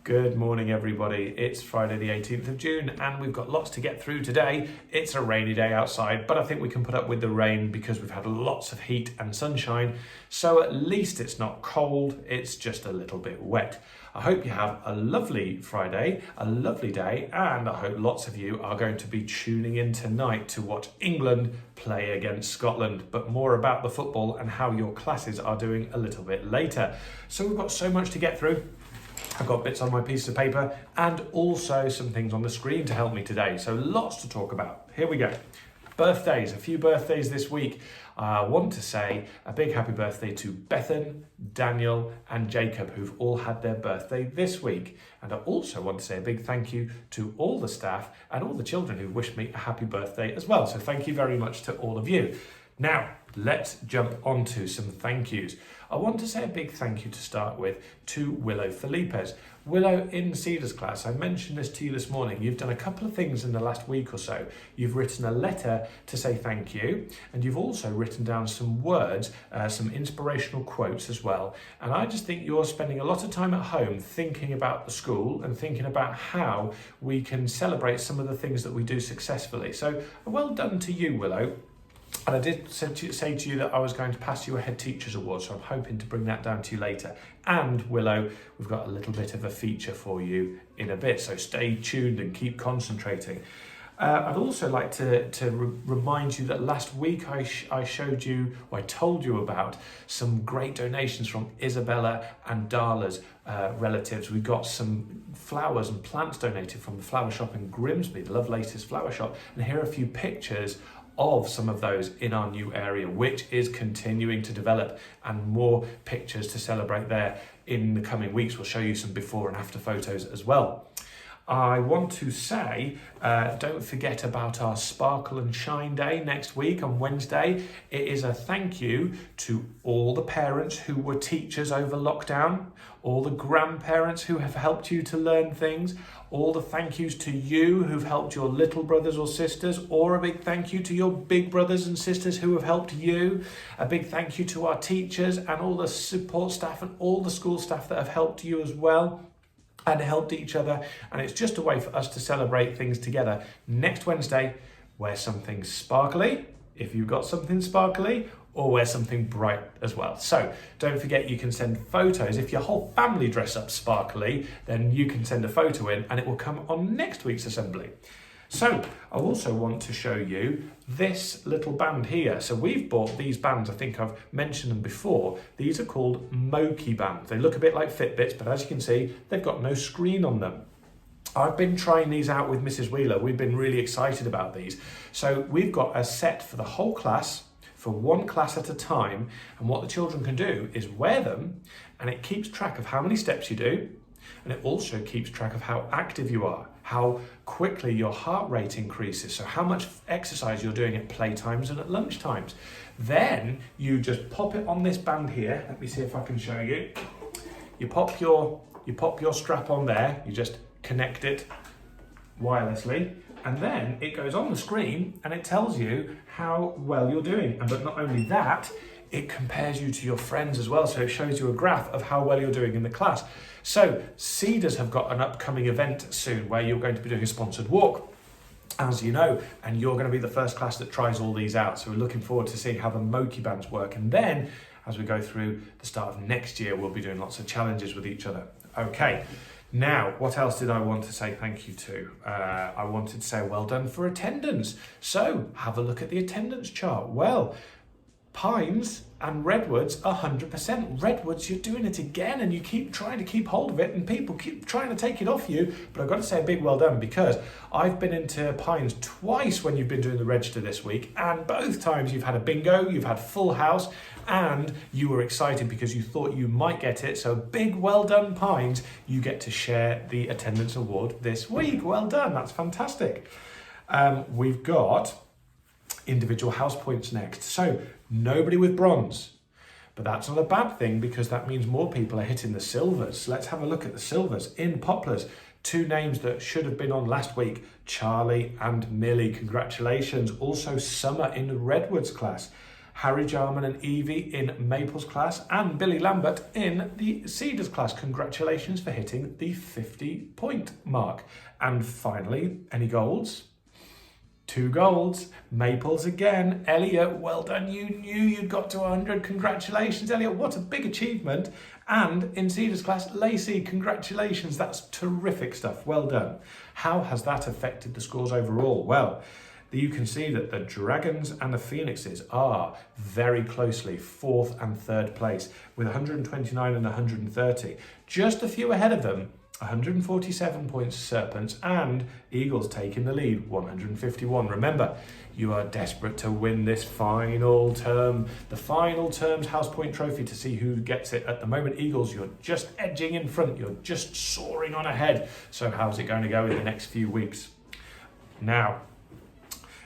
Good morning, everybody. It's Friday the 18th of June and we've got lots to get through today. It's a rainy day outside, but I think we can put up with the rain because we've had lots of heat and sunshine. So at least it's not cold, it's just a little bit wet. I hope you have a lovely Friday, a lovely day, and I hope lots of you are going to be tuning in tonight to watch England play against Scotland, but more about the football and how your classes are doing a little bit later. So we've got so much to get through. I've got bits on my piece of paper and also some things on the screen to help me today. So lots to talk about. Here we go. Birthdays, a few birthdays this week. I want to say a big happy birthday to Bethan, Daniel and Jacob, who've all had their birthday this week. And I also want to say a big thank you to all the staff and all the children who wished me a happy birthday as well. So thank you very much to all of you. Now, let's jump onto some thank yous. I want to say a big thank you to start with to Willow Felipes. Willow in Cedar's class, I mentioned this to you this morning. You've done a couple of things in the last week or so. You've written a letter to say thank you, and you've also written down some words, some inspirational quotes as well. And I just think you're spending a lot of time at home thinking about the school and thinking about how we can celebrate some of the things that we do successfully. So well done to you, Willow. And I did say to you that I was going to pass you a Head Teacher's Award, so I'm hoping to bring that down to you later. And Willow, we've got a little bit of a feature for you in a bit, so stay tuned and keep concentrating. I'd also like to remind you that last week I told you about some great donations from Isabella and Darla's relatives. We got some flowers and plants donated from the flower shop in Grimsby, the Lovelace's flower shop, and here are a few pictures of some of those in our new area, which is continuing to develop, and more pictures to celebrate there in the coming weeks. We'll show you some before and after photos as well. I want to say, don't forget about our Sparkle and Shine Day next week on Wednesday. It is a thank you to all the parents who were teachers over lockdown, all the grandparents who have helped you to learn things, all the thank yous to you who've helped your little brothers or sisters, or a big thank you to your big brothers and sisters who have helped you. A big thank you to our teachers and all the support staff and all the school staff that have helped you as well and helped each other. And it's just a way for us to celebrate things together. Next Wednesday, wear something sparkly, if you've got something sparkly, or wear something bright as well. So don't forget, you can send photos. If your whole family dress up sparkly, then you can send a photo in and it will come on next week's assembly. So I also want to show you this little band here. So we've bought these bands, I think I've mentioned them before. These are called Moki bands. They look a bit like Fitbits, but as you can see, they've got no screen on them. I've been trying these out with Mrs. Wheeler. We've been really excited about these. So we've got a set for the whole class, for one class at a time. And what the children can do is wear them, and it keeps track of how many steps you do. And it also keeps track of how active you are, how quickly your heart rate increases, so how much exercise you're doing at playtimes and at lunch times. Then you just pop it on this band here. Let me see if I can show you. You pop your strap on there, you just connect it wirelessly, and then it goes on the screen and it tells you how well you're doing. But not only that, it compares you to your friends as well, so it shows you a graph of how well you're doing in the class. So Cedars have got an upcoming event soon where you're going to be doing a sponsored walk, as you know, and you're going to be the first class that tries all these out. So we're looking forward to seeing how the Moki bands work. And then as we go through the start of next year, we'll be doing lots of challenges with each other. Okay. Now, what else did I want to say thank you to? I wanted to say well done for attendance. So have a look at the attendance chart. Well, Pines and Redwoods, 100%. Redwoods, you're doing it again, and you keep trying to keep hold of it, and people keep trying to take it off you. But I've got to say a big well done, because I've been into Pines twice when you've been doing the register this week, and both times you've had a bingo, you've had full house, and you were excited because you thought you might get it. So big well done, Pines. You get to share the attendance award this week. Well done, that's fantastic. We've got individual house points next. So nobody with bronze, but that's not a bad thing because that means more people are hitting the silvers. Let's have a look at the silvers. In Poplars, two names that should have been on last week, Charlie and Millie. Congratulations. Also Summer in the Redwoods class. Harry Jarman and Evie in Maple's class, and Billy Lambert in the Cedars class. Congratulations for hitting the 50-point mark. And finally, any golds? 2 golds. Maples again. Elliot, well done. You knew you'd got to 100. Congratulations, Elliot. What a big achievement. And in Cedars class, Lacey, congratulations. That's terrific stuff. Well done. How has that affected the scores overall? Well, you can see that the Dragons and the Phoenixes are very closely 4th and 3rd place with 129 and 130. Just a few ahead of them, 147 points Serpents, and Eagles taking the lead, 151. Remember, you are desperate to win this final term, the final term's House Point Trophy, to see who gets it. At the moment, Eagles, you're just edging in front, you're just soaring on ahead. So how's it going to go in the next few weeks? Now,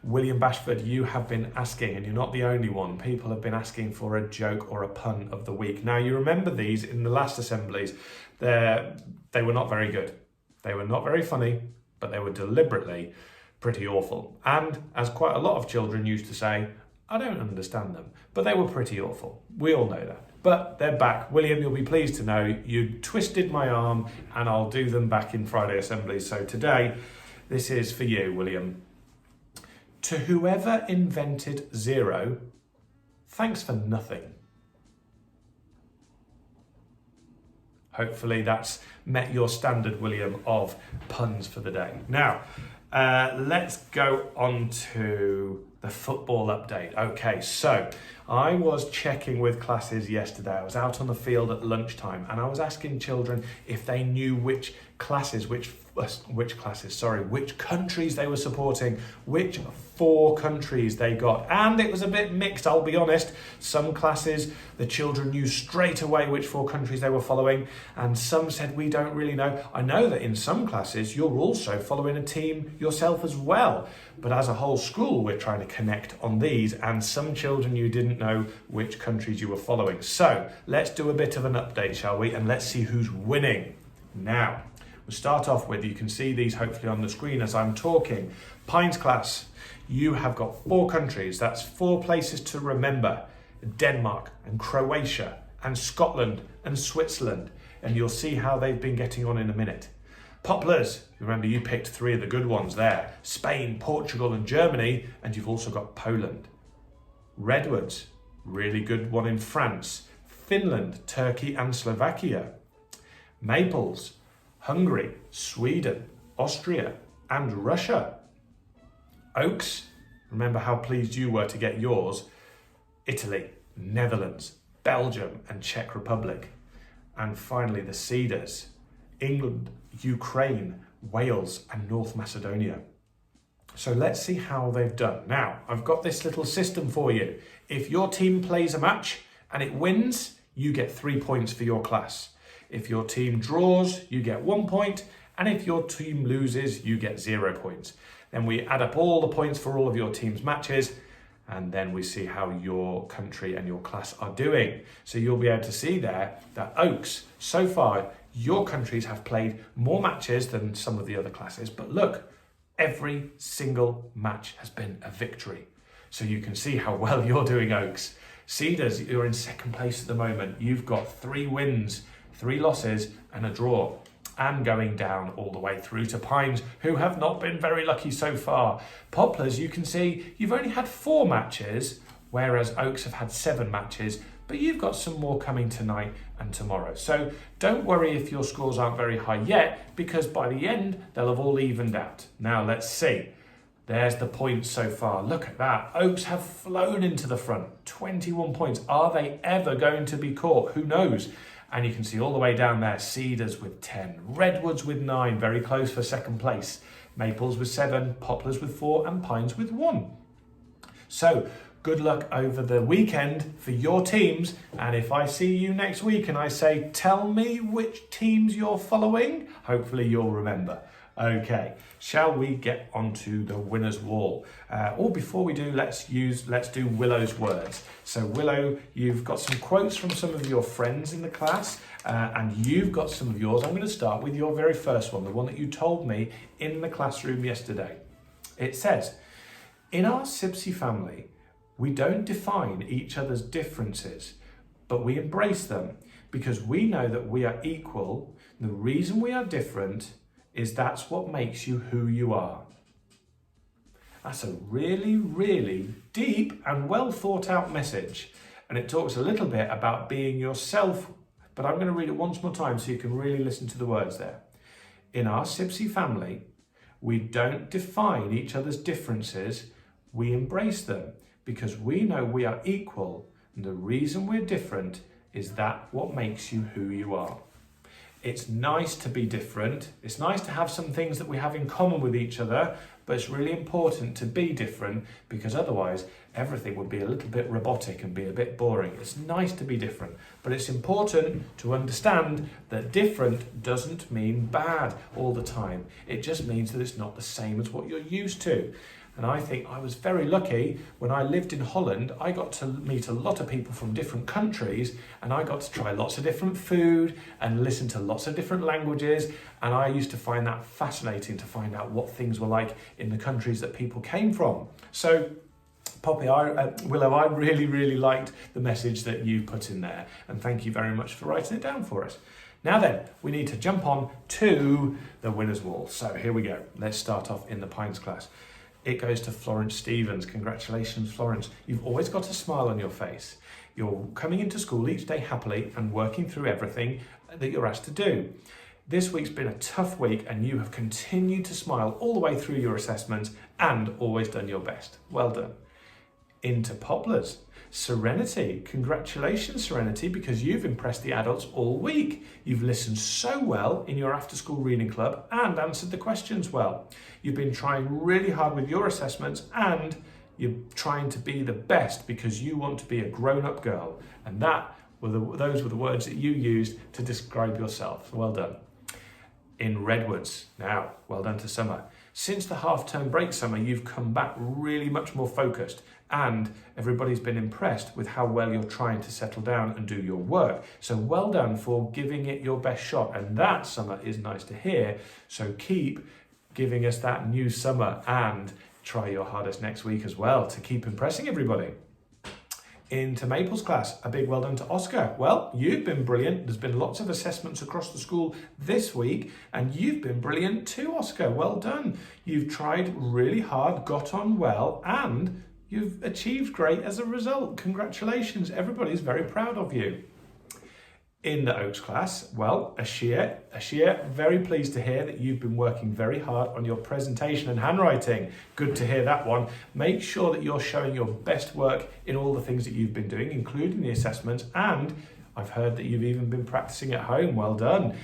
William Bashford, you have been asking, and you're not the only one, people have been asking for a joke or a pun of the week. Now, you remember these in the last assemblies. They were not very good. They were not very funny, but they were deliberately pretty awful. And as quite a lot of children used to say, I don't understand them, but they were pretty awful. We all know that. But they're back. William, you'll be pleased to know you twisted my arm, and I'll do them back in Friday assemblies. So today, this is for you, William. To whoever invented zero, thanks for nothing. Hopefully that's met your standard, William, of puns for the day. Now, let's go on to the football update. Okay, so I was checking with classes yesterday. I was out on the field at lunchtime, and I was asking children if they knew which countries they were supporting, which 4 countries they got. And it was a bit mixed, I'll be honest. Some classes, the children knew straight away which 4 countries they were following, and some said, we don't really know. I know that in some classes, you're also following a team yourself as well. But as a whole school, we're trying to connect on these, and some children, you didn't know which countries you were following. So let's do a bit of an update, shall we? And let's see who's winning. Now, we'll start off with, you can see these hopefully on the screen as I'm talking. Pines class, you have got 4 countries. That's 4 places to remember. Denmark and Croatia and Scotland and Switzerland. And you'll see how they've been getting on in a minute. Poplars, remember you picked 3 of the good ones there. Spain, Portugal and Germany. And you've also got Poland. Redwoods, really good one in France. Finland, Turkey and Slovakia. Maples, Hungary, Sweden, Austria and Russia. Oaks, remember how pleased you were to get yours. Italy, Netherlands, Belgium and Czech Republic. And finally the Cedars, England, Ukraine, Wales and North Macedonia. So let's see how they've done. Now, I've got this little system for you. If your team plays a match and it wins, you get 3 points for your class. If your team draws, you get 1 point. And if your team loses, you get 0 points. Then we add up all the points for all of your team's matches, and then we see how your country and your class are doing. So you'll be able to see there that Oaks, so far, your countries have played more matches than some of the other classes. But look, every single match has been a victory. So you can see how well you're doing, Oaks. Cedars, you're in 2nd place at the moment. You've got 3 wins, 3 losses and a draw, and going down all the way through to Pines, who have not been very lucky so far. Poplars, you can see you've only had 4 matches, whereas Oaks have had 7 matches, but you've got some more coming tonight and tomorrow. So don't worry if your scores aren't very high yet, because by the end, they'll have all evened out. Now let's see. There's the points so far. Look at that. Oaks have flown into the front. 21 points. Are they ever going to be caught? Who knows? And you can see all the way down there, Cedars with 10, Redwoods with 9, very close for 2nd place, Maples with 7, Poplars with 4 and Pines with 1. So good luck over the weekend for your teams. And if I see you next week and I say, tell me which teams you're following, hopefully you'll remember. Okay, shall we get onto the winner's wall? Or before we do, let's do Willow's words. So Willow, you've got some quotes from some of your friends in the class, and you've got some of yours. I'm going to start with your very first one, the one that you told me in the classroom yesterday. It says, in our Sibsey family, We don't define each other's differences, but we embrace them because we know that we are equal. The reason we are different is that's what makes you who you are. That's a really, really deep and well thought out message. And it talks a little bit about being yourself, but I'm going to read it once more time so you can really listen to the words there. In our Sipsy family, we don't define each other's differences, we embrace them because we know we are equal, and the reason we're different is that what makes you who you are. It's nice to be different. It's nice to have some things that we have in common with each other, but it's really important to be different because otherwise everything would be a little bit robotic and be a bit boring. It's nice to be different, but it's important to understand that different doesn't mean bad all the time. It just means that it's not the same as what you're used to. And I think I was very lucky when I lived in Holland. I got to meet a lot of people from different countries and I got to try lots of different food and listen to lots of different languages. And I used to find that fascinating to find out what things were like in the countries that people came from. So Poppy, Willow, I really, really liked the message that you put in there. And thank you very much for writing it down for us. Now then, we need to jump on to the winner's wall. So here we go. Let's start off in the Pines class. It goes to Florence Stevens. Congratulations, Florence. You've always got a smile on your face. You're coming into school each day happily and working through everything that you're asked to do. This week's been a tough week and you have continued to smile all the way through your assessments and always done your best. Well done. Into Poplars. Serenity. Congratulations, Serenity, because you've impressed the adults all week. You've listened so well in your after-school reading club and answered the questions well. You've been trying really hard with your assessments and you're trying to be the best because you want to be a grown-up girl. And those were the words that you used to describe yourself. Well done. In Redwoods. Now, well done to Summer. Since the half-term break, Summer, you've come back really much more focused and everybody's been impressed with how well you're trying to settle down and do your work. So well done for giving it your best shot. And that, Summer, is nice to hear. So keep giving us that new Summer and try your hardest next week as well to keep impressing everybody. Into Maple's class, a big well done to Oscar. Well, you've been brilliant. There's been lots of assessments across the school this week, and you've been brilliant too, Oscar. Well done. You've tried really hard, got on well, and you've achieved great as a result. Congratulations. Everybody's very proud of you. In the Oaks class, well, Ashia, very pleased to hear that you've been working very hard on your presentation and handwriting. Good to hear that one. Make sure that you're showing your best work in all the things that you've been doing, including the assessments, and I've heard that you've even been practicing at home. Well done.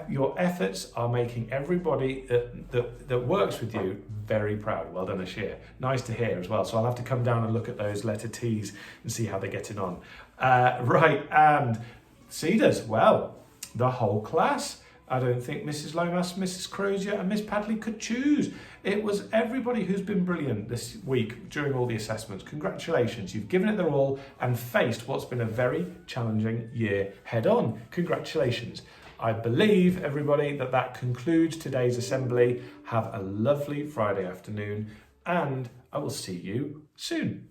Your efforts are making everybody that works with you very proud. Well done, Ashia. Nice to hear as well. So I'll have to come down and look at those letter T's and see how they're getting on. Right, and Cedars, well, the whole class. I don't think Mrs. Lomas, Mrs. Crozier and Miss Padley could choose. It was everybody who's been brilliant this week during all the assessments. Congratulations, you've given it their all and faced what's been a very challenging year head on. Congratulations. I believe, everybody, that concludes today's assembly. Have a lovely Friday afternoon and I will see you soon.